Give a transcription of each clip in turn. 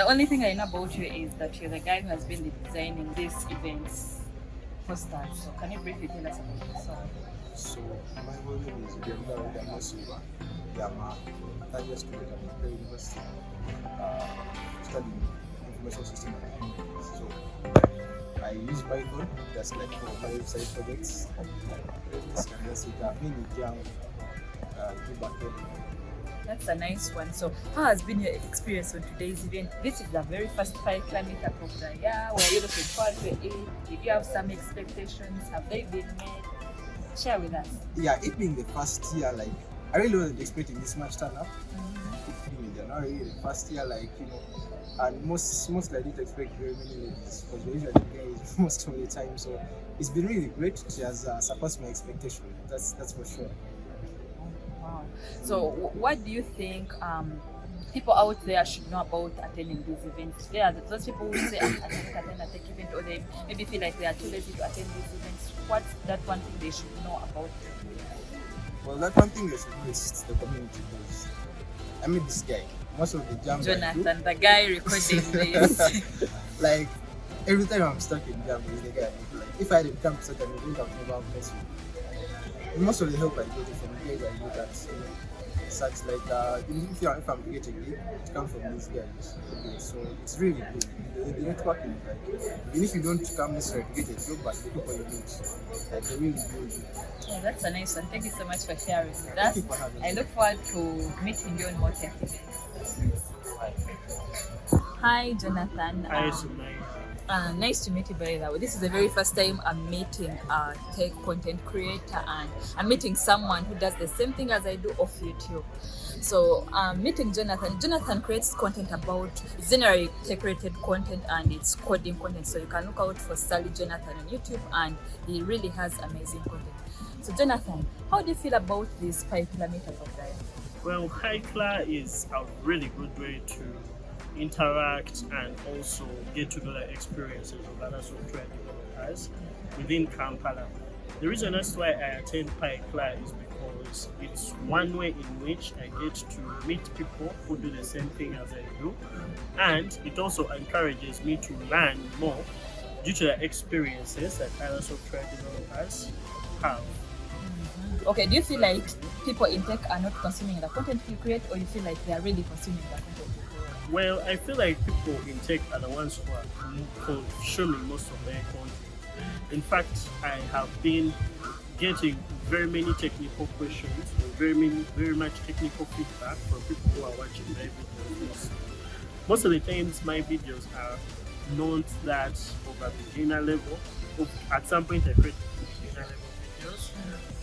The only thing I know about you is that you're the guy who has been designing these events posters. So can you briefly tell us about yourself? So my whole name is Tunga. I'm a third year student at the university, studying information system management. So I use Python just like for my website projects. That's it. I've been with young back then. That's a nice one. So how has been your experience on today's event? This is the very first PyKla Meetup of the year. Were you looking forward to it? Did you have some expectations? Have they been met? Share with us. Yeah, it being the first year, like I really wasn't expecting this much turnout. It being in January, the first year, like and mostly I didn't expect very many ladies because we're usually guys most of the time. So it's been really great. It has surpassed my expectation. That's for sure. Wow. So what do you think people out there should know about attending these events? There are those people who say, I can't attend a tech event, or they maybe feel like they are too lazy to attend these events. What's that one thing they should know about it? Well, that one thing they should know is the community, because I mean this guy, most of the jams Jonathan, the guy recording this. like every time I'm stuck in jam with the guy, like if I had become such an event, I would never have messed with him. Most of the help I get from the guys I look at, such like if I'm getting it comes from these guys. Okay, so it's really good. The networking, like even if you don't come necessarily to get a job, but the people you meet, like they really build you. Yeah, that's a nice one. Thank you so much for sharing with us. Thank you for having me. I look forward to meeting you on more tech events. Hi, Jonathan. Hi, Sumaya. Nice to meet you, by the way. This is the very first time I'm meeting a tech content creator, and I'm meeting someone who does the same thing as I do off YouTube. So meeting Jonathan. Jonathan creates content about generally tech-related content, and it's coding content. So you can look out for Sally Jonathan on YouTube, and he really has amazing content. So Jonathan, how do you feel about this PyKla Meetup of that? Well, PyKla is a really good way to interact and also get to know the experiences of other software developers within Kampala. The reason that's why I attend PyKla is because it's one way in which I get to meet people who do the same thing as I do, and it also encourages me to learn more due to the experiences that other software developers have. Okay, do you feel like people in tech are not consuming the content you create, or you feel like they are really consuming the content you create? Well, I feel like people in tech are the ones who are consuming most of their content. In fact, I have been getting very many technical questions, very much technical feedback from people who are watching my videos. Most of the times, my videos are not that of a beginner level. At some point, I create beginner level videos,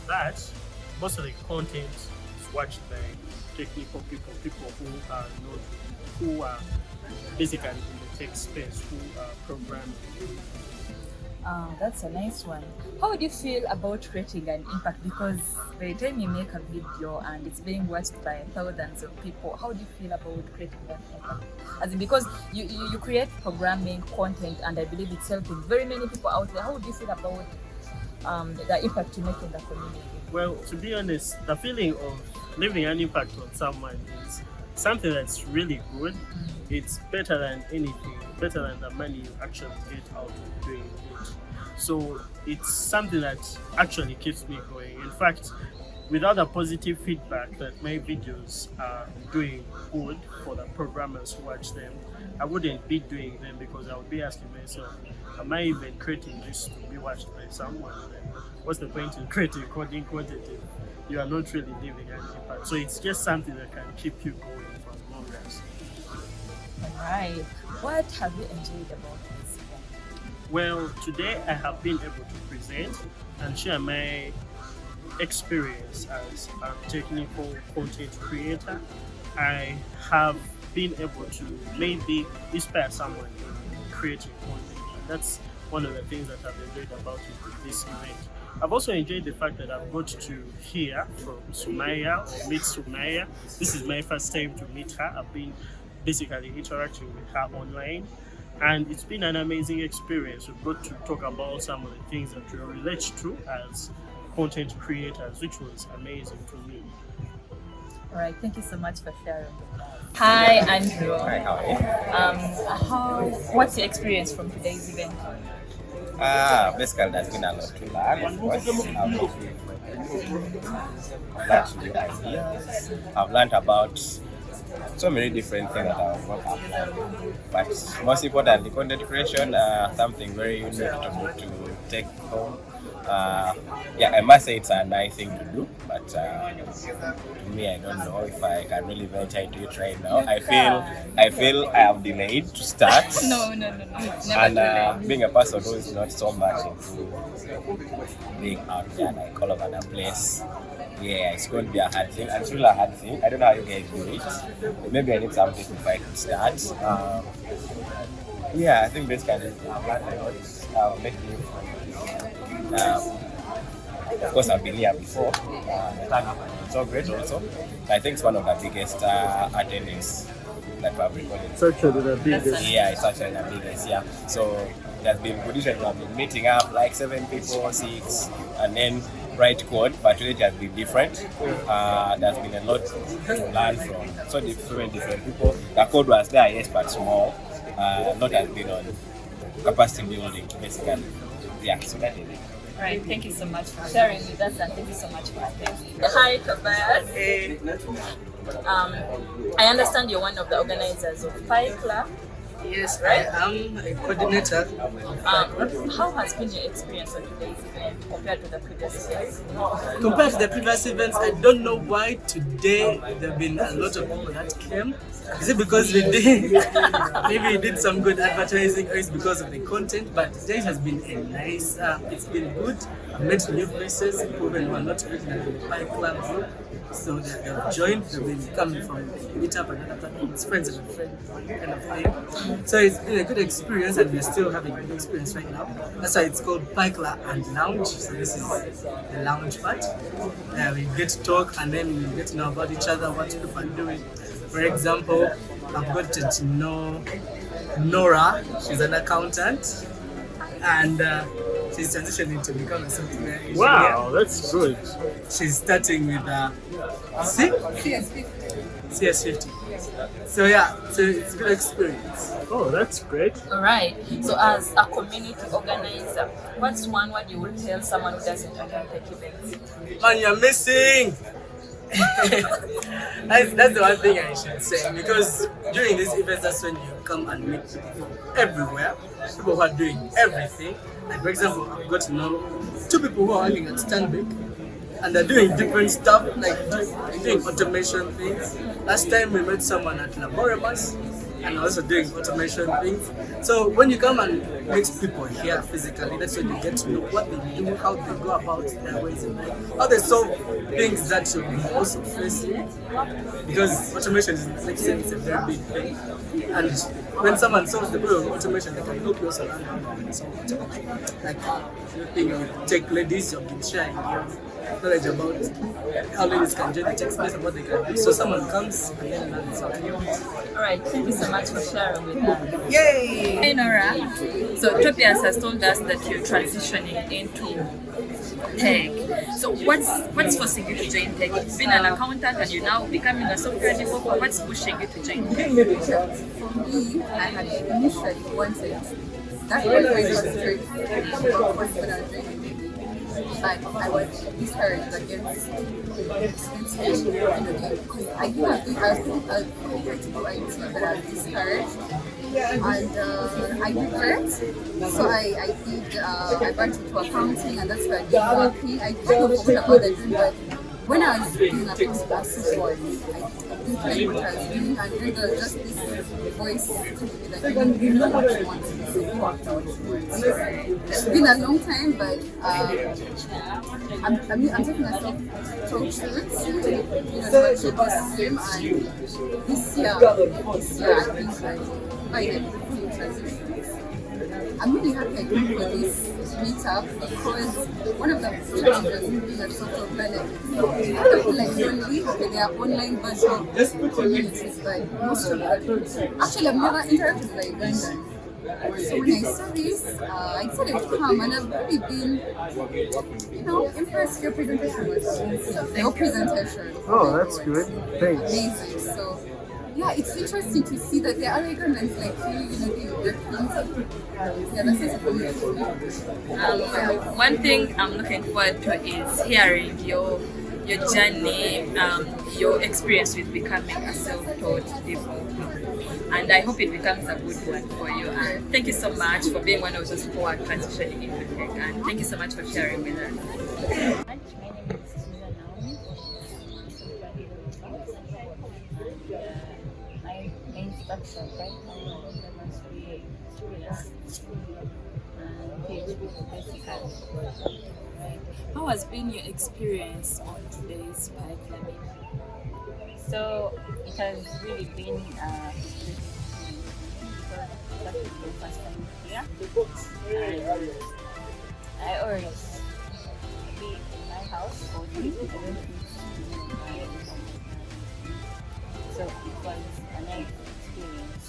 but most of the content is watched by technical people who are basically in the tech space, who are programming. That's a nice one. How do you feel about creating an impact? Because by the time you make a video and it's being watched by thousands of people, how do you feel about creating that impact? As in, because you create programming content, and I believe it's helping very many people out there. How do you feel about the impact you make in the community? Well, to be honest, the feeling of leaving an impact on someone is something that's really good. It's better than anything, better than the money you actually get out of doing it. So it's something that actually keeps me going. In fact, without the positive feedback that my videos are doing good for the programmers who watch them, I wouldn't be doing them, because I would be asking myself, am I even creating this to be watched by someone? What's the point in creating coding content if you are not really leaving an impact? So it's just something that can keep you going for long as. Alright. What have you enjoyed about this event? Well, today I have been able to present and share my experience as a technical content creator. I have been able to maybe inspire someone in creating content. And that's one of the things that I've enjoyed about this event. I've also enjoyed the fact that I've got to hear from Sumaya, or meet Sumaya. This is my first time to meet her. I've been basically interacting with her online, and it's been an amazing experience. We've got to talk about some of the things that we relate to as content creators, which was amazing to me. Alright, thank you so much for sharing with us. Hi, Andrew. Hi, how are you? What's your experience from today's event? Basically, there's been a lot to learn. Of course, I've learned new ideas. I've learned about so many different things that I've not applied. But most importantly, content creation, something very unique to take home. I must say it's a nice thing to do, but to me, I don't know if I can really venture into it right now. I feel I am delayed to start. No. It's never And too late. being a person who is not so much into being out there like all over the place, yeah, it's going to be a hard thing. And it's really a hard thing. I don't know how you guys do it. Maybe I need something if I can start. I think basically I've learned a lot. Make new friends. Of course, I've been here before. The turnout is so great also. I think it's one of the biggest attendees that we have recorded. It's actually the biggest. Yeah, it's actually the biggest, yeah. So there's been conditions have been meeting up like 7 people, 6, and then write code, but today it has been different. There's been a lot to learn from so different people. The code was there, yes, but small. A lot has been on capacity building, basically. Yeah, so that is it. Right, thank you so much for sharing with us and thank you so much for attending. Hi, Tobias. Hey. I understand you're one of the organizers of PyKla. Yes, I am a coordinator. How has been your experience on today's event compared to the previous years? Compared to the previous events, I don't know why today there have been a lot of people that came. Is it because we did maybe we did some good advertising, or is it because of the content? But today has been a nice. It's been good. I've met new faces, people who are not written in the PyKla group. So they've joined, they've been coming from Meetup and other platforms, friends of a friend kind of thing. So it's been a good experience and we're still having a good experience right now. That's why it's called PyKla and Lounge. So this is the lounge part. We get to talk and then we get to know about each other, what people are doing. For example, I've gotten to know Nora, she's an accountant, and she's transitioning to become a software engineer. Wow, that's good. She's starting with CS50. So so it's a good experience. Oh, that's great. All right. So, as a community organizer, what's one word you would tell someone who doesn't attend tech events? Man, you're missing! that's the one thing I should say, because during these events that's when you come and meet people everywhere, people who are doing everything. Like for example, I've got to know 2 people who are working at Stanbic and they're doing different stuff, like doing automation things. Last time we met someone at Laboramus and also doing automation things. So when you come and meet people here physically, that's when you get to know what they do, how they go about their ways in life, how they solve things that you'll be also facing. Because automation is, like saying, it's a very big thing. And when someone solves the problem of automation, they can help you also learn how to solve automation. Like you take ladies, you've been sharing your knowledge about how ladies can join the tech space and what they can do. So someone comes and then learns something. All right, thank you so much for sharing with us. Yay! Hey Nora, so Tobias has told us that you're transitioning into tech. So what's forcing you to join tech? You've been an accountant and you're now becoming a software developer. What's pushing you to join tech? For me, I had initially wanted that was my straight course when I was doing it. But I was discouraged against it because I do have to ask critical IT, but I was discouraged. And I did that. So I went into accounting, and that's where I did working. I kind of forgot about the dream, but when I was doing a support, I didn't like what I was doing, and then there was just this voice telling me that you know what you want to be, so you work out what you want. It's been a long time, but I'm taking myself to truths, not to this stream, and this year I think I fully transition. I'm really happy I came for this meetup because one of the challenges being a social planet, I feel like lonely. Okay, there are online virtual communities, but most of them actually I've never interacted with Ugandan. So when I saw this, I thought it would come, and I've really been, impressed. Your presentation was amazing. Your presentation. Oh, that's good. Thanks. Amazing. So yeah, it's interesting to see that there are other Ugandans like you know, they're things. Yeah, that's it for me. One thing I'm looking forward to is hearing your journey, your experience with becoming a self-taught developer. And I hope it becomes a good one for you. And thank you so much for being one of those who are transitioning into tech. And thank you so much for sharing with us. My name is Tunga Naomi. My main structure right now must be PHP basically. How has been your experience on today's PyKla Meet? So it has really been the first time here. And I always be in my house or I don't need to so it was a nice experience.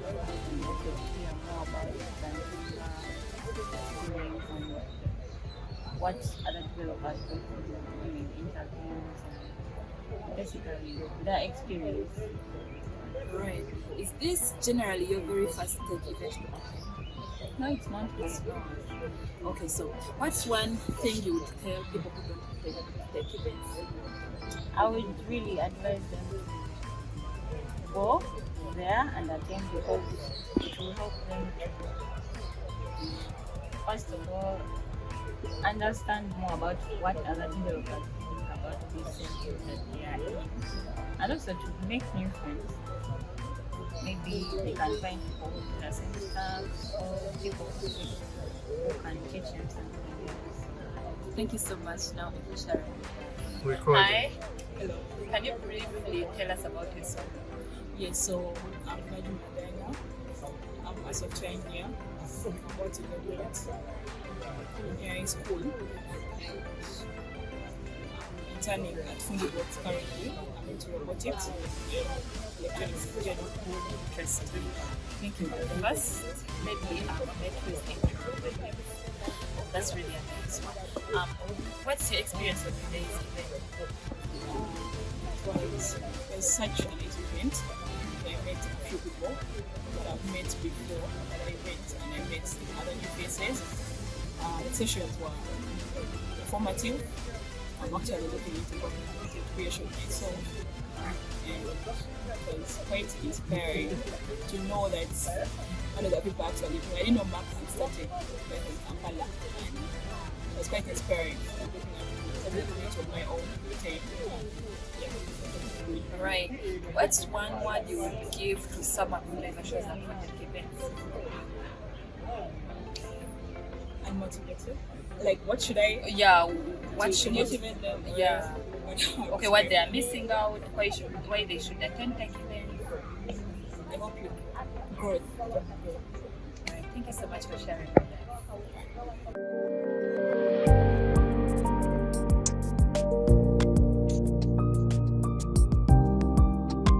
And also hear more about it than experience and what other developers do during interviews and basically their experience. Right. Is this generally your very first tech event to attend? No, it's not. It's not. Okay, so what's one thing you would tell people who don't attend tech events? I would really advise them to go there and attend because it will help them to, first of all, understand more about what other developers think about this center that they are in, and also to make new friends. Maybe they can find people who do the same stuff or people who can teach them something else. Thank you so much, Naomi, for sharing. Recording. Hi. Hello. Can you briefly tell us about yourself? Yes, so I'm Nadu Madina. I'm a software engineer from about to graduate engineering school. And I'm interning at Fundibot currently. I'm into robotics and electronics in general. Interesting. Thank you. First, maybe make you think. That's really a nice one. What's your experience of today's event? It was such a nice event. I met a few people that I've met before at the event, and I met other new faces. The sessions were informative. I'm actually looking into content creation myself, and it was quite inspiring to know that other people actually do. I didn't know marketing started Python Kampala, and it was quite inspiring. Looking at a little bit of my own time. Right. What's one word you would give to someone who never shows up for tech events? Unmotivated. Like, what should I? Yeah. What to should you? motivate them? Yeah. Okay. What they are? are missing out? Why they should attend tech events? I hope you growth. Right. Thank you so much for sharing with us.